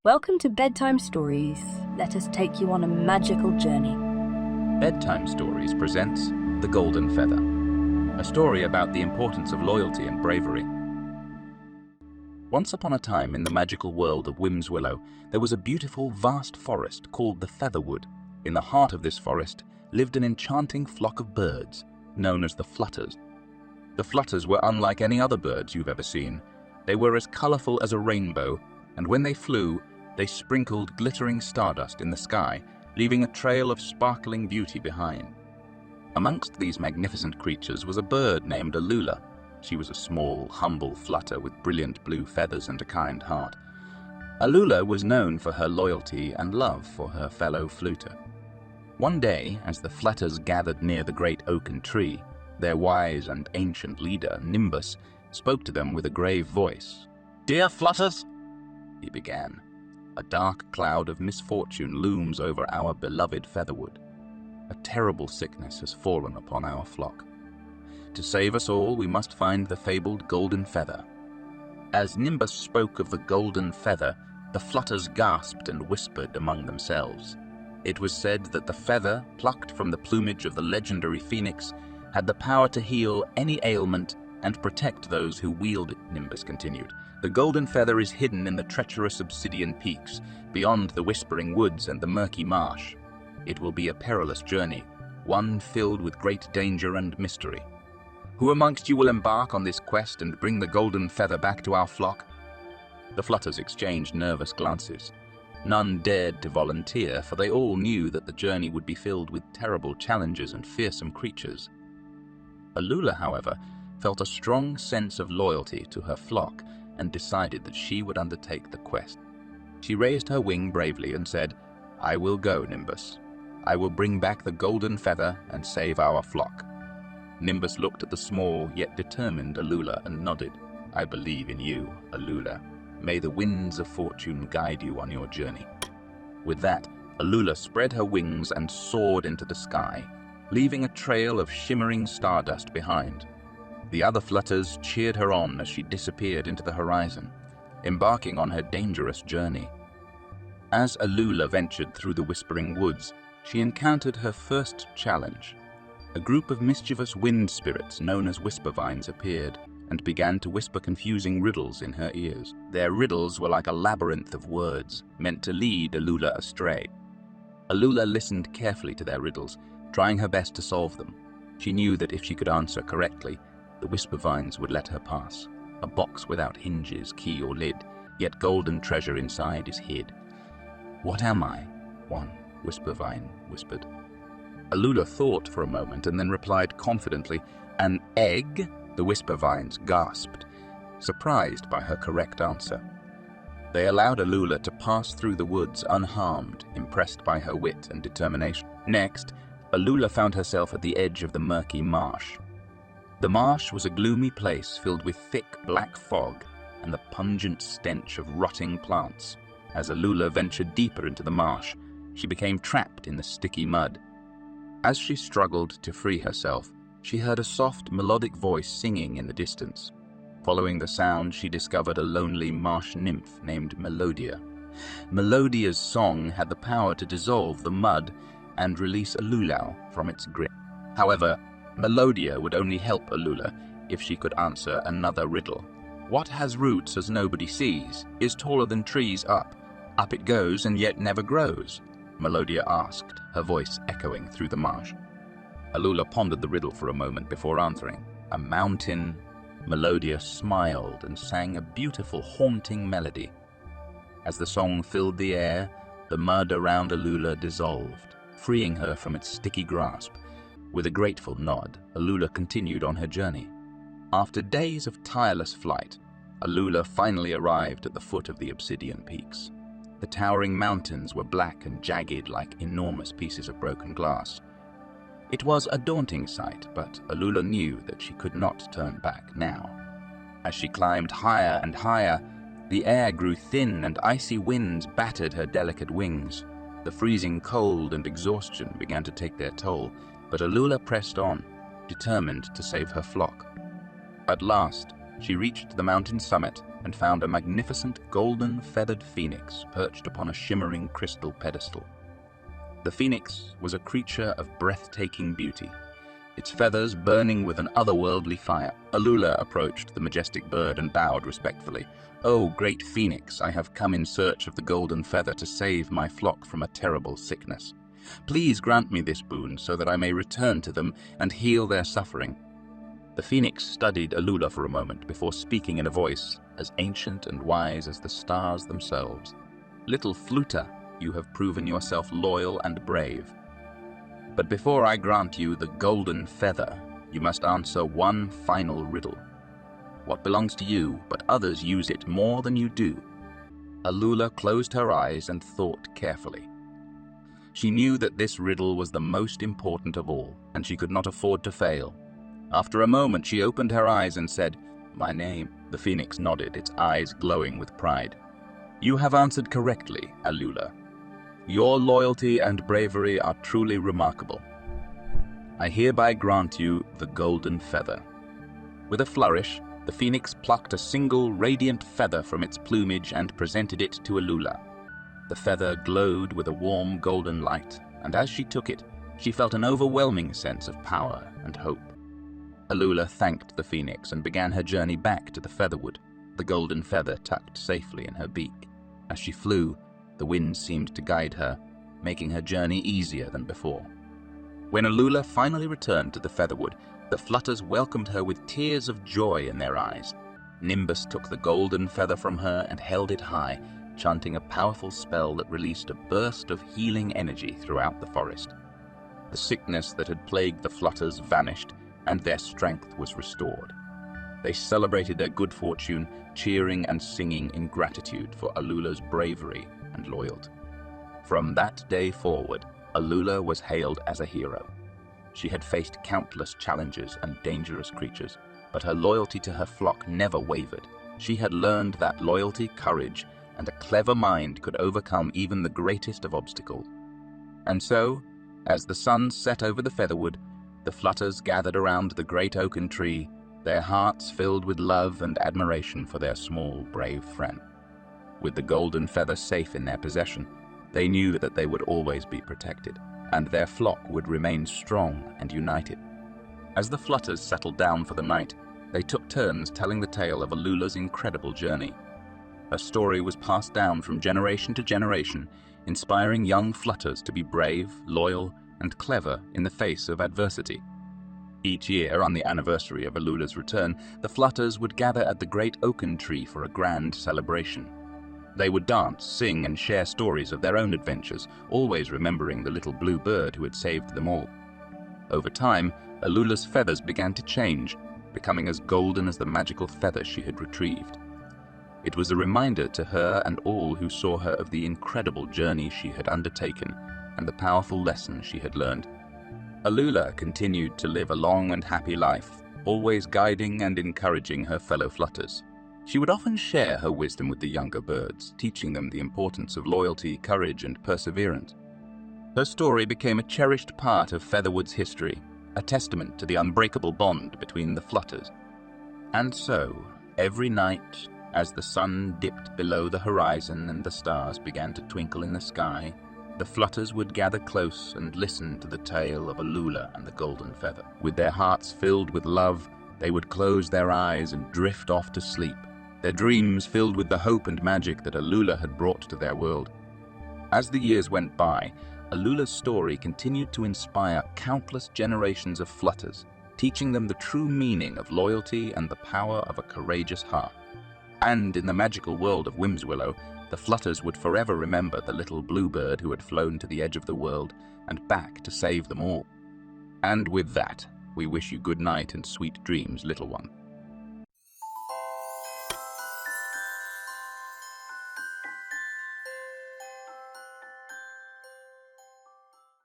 Welcome to Bedtime Stories. Let us take you on a magical journey. Bedtime Stories presents The Golden Feather, a story about the importance of loyalty and bravery. Once upon a time in the magical world of Whimswillow, there was a beautiful, vast forest called the Featherwood. In the heart of this forest lived an enchanting flock of birds, known as the Flutters. The Flutters were unlike any other birds you've ever seen. They were as colorful as a rainbow, and when they flew, they sprinkled glittering stardust in the sky, leaving a trail of sparkling beauty behind. Amongst these magnificent creatures was a bird named Alula. She was a small, humble flutter with brilliant blue feathers and a kind heart. Alula was known for her loyalty and love for her fellow fluter. One day, as the Flutters gathered near the great oaken tree, their wise and ancient leader, Nimbus, spoke to them with a grave voice. "Dear Flutters," he began, "a dark cloud of misfortune looms over our beloved Featherwood. A terrible sickness has fallen upon our flock. To save us all, we must find the fabled golden feather." As Nimbus spoke of the golden feather, the Flutters gasped and whispered among themselves. It was said that the feather, plucked from the plumage of the legendary phoenix, had the power to heal any ailment and protect those who wield it, Nimbus continued. "The golden feather is hidden in the treacherous obsidian peaks, beyond the whispering woods and the murky marsh. It will be a perilous journey, one filled with great danger and mystery. Who amongst you will embark on this quest and bring the golden feather back to our flock?" The Flutters exchanged nervous glances. None dared to volunteer, for they all knew that the journey would be filled with terrible challenges and fearsome creatures. Alula, however, felt a strong sense of loyalty to her flock and decided that she would undertake the quest. She raised her wing bravely and said, "I will go, Nimbus. I will bring back the golden feather and save our flock." Nimbus looked at the small yet determined Alula and nodded. "I believe in you, Alula. May the winds of fortune guide you on your journey." With that, Alula spread her wings and soared into the sky, leaving a trail of shimmering stardust behind. The other Flutters cheered her on as she disappeared into the horizon, embarking on her dangerous journey. As Alula ventured through the whispering woods, she encountered her first challenge. A group of mischievous wind spirits known as whispervines appeared and began to whisper confusing riddles in her ears. Their riddles were like a labyrinth of words, meant to lead Alula astray. Alula listened carefully to their riddles, trying her best to solve them. She knew that if she could answer correctly, the whispervines would let her pass. A box without hinges, key or lid, yet golden treasure inside is hid. "What am I?" one whispervine whispered. Alula thought for a moment and then replied confidently, "An egg?" The whispervines gasped, surprised by her correct answer. They allowed Alula to pass through the woods unharmed, impressed by her wit and determination. Next, Alula found herself at the edge of the murky marsh. The marsh was a gloomy place filled with thick black fog and the pungent stench of rotting plants. As Alula ventured deeper into the marsh, she became trapped in the sticky mud. As she struggled to free herself, she heard a soft, melodic voice singing in the distance. Following the sound, she discovered a lonely marsh nymph named Melodia. Melodia's song had the power to dissolve the mud and release Alula from its grip. However, Melodia would only help Alula if she could answer another riddle. "What has roots as nobody sees, is taller than trees up. Up it goes and yet never grows?" Melodia asked, her voice echoing through the marsh. Alula pondered the riddle for a moment before answering. "A mountain." Melodia smiled and sang a beautiful, haunting melody. As the song filled the air, the mud around Alula dissolved, freeing her from its sticky grasp. With a grateful nod, Alula continued on her journey. After days of tireless flight, Alula finally arrived at the foot of the obsidian peaks. The towering mountains were black and jagged like enormous pieces of broken glass. It was a daunting sight, but Alula knew that she could not turn back now. As she climbed higher and higher, the air grew thin and icy winds battered her delicate wings. The freezing cold and exhaustion began to take their toll, but Alula pressed on, determined to save her flock. At last, she reached the mountain summit and found a magnificent golden feathered phoenix perched upon a shimmering crystal pedestal. The phoenix was a creature of breathtaking beauty, its feathers burning with an otherworldly fire. Alula approached the majestic bird and bowed respectfully. "Oh, great phoenix, I have come in search of the golden feather to save my flock from a terrible sickness. Please grant me this boon so that I may return to them and heal their suffering." The phoenix studied Alula for a moment before speaking in a voice as ancient and wise as the stars themselves. "Little fluter, you have proven yourself loyal and brave. But before I grant you the golden feather, you must answer one final riddle. What belongs to you, but others use it more than you do?" Alula closed her eyes and thought carefully. She knew that this riddle was the most important of all, and she could not afford to fail. After a moment, she opened her eyes and said, "My name." The phoenix nodded, its eyes glowing with pride. "You have answered correctly, Alula. Your loyalty and bravery are truly remarkable. I hereby grant you the golden feather." With a flourish, the phoenix plucked a single radiant feather from its plumage and presented it to Alula. The feather glowed with a warm golden light, and as she took it, she felt an overwhelming sense of power and hope. Alula thanked the phoenix and began her journey back to the featherwood, the golden feather tucked safely in her beak. As she flew, the wind seemed to guide her, making her journey easier than before. When Alula finally returned to the featherwood, the flutters welcomed her with tears of joy in their eyes. Nimbus took the golden feather from her and held it high, chanting a powerful spell that released a burst of healing energy throughout the forest. The sickness that had plagued the flutters vanished, and their strength was restored. They celebrated their good fortune, cheering and singing in gratitude for Alula's bravery and loyalty. From that day forward, Alula was hailed as a hero. She had faced countless challenges and dangerous creatures, but her loyalty to her flock never wavered. She had learned that loyalty, courage, and a clever mind could overcome even the greatest of obstacles. And so, as the sun set over the featherwood, the flutters gathered around the great oaken tree, their hearts filled with love and admiration for their small, brave friend. With the golden feather safe in their possession, they knew that they would always be protected, and their flock would remain strong and united. As the flutters settled down for the night, they took turns telling the tale of Alula's incredible journey. Her story was passed down from generation to generation, inspiring young flutters to be brave, loyal, and clever in the face of adversity. Each year, on the anniversary of Alula's return, the flutters would gather at the great oaken tree for a grand celebration. They would dance, sing, and share stories of their own adventures, always remembering the little blue bird who had saved them all. Over time, Alula's feathers began to change, becoming as golden as the magical feather she had retrieved. It was a reminder to her and all who saw her of the incredible journey she had undertaken and the powerful lessons she had learned. Alula continued to live a long and happy life, always guiding and encouraging her fellow flutters. She would often share her wisdom with the younger birds, teaching them the importance of loyalty, courage, and perseverance. Her story became a cherished part of Featherwood's history, a testament to the unbreakable bond between the flutters. And so, every night, as the sun dipped below the horizon and the stars began to twinkle in the sky, the flutters would gather close and listen to the tale of Alula and the golden feather. With their hearts filled with love, they would close their eyes and drift off to sleep, their dreams filled with the hope and magic that Alula had brought to their world. As the years went by, Alula's story continued to inspire countless generations of flutters, teaching them the true meaning of loyalty and the power of a courageous heart. And in the magical world of Whimswillow, the flutters would forever remember the little bluebird who had flown to the edge of the world and back to save them all. And with that, we wish you good night and sweet dreams, little one.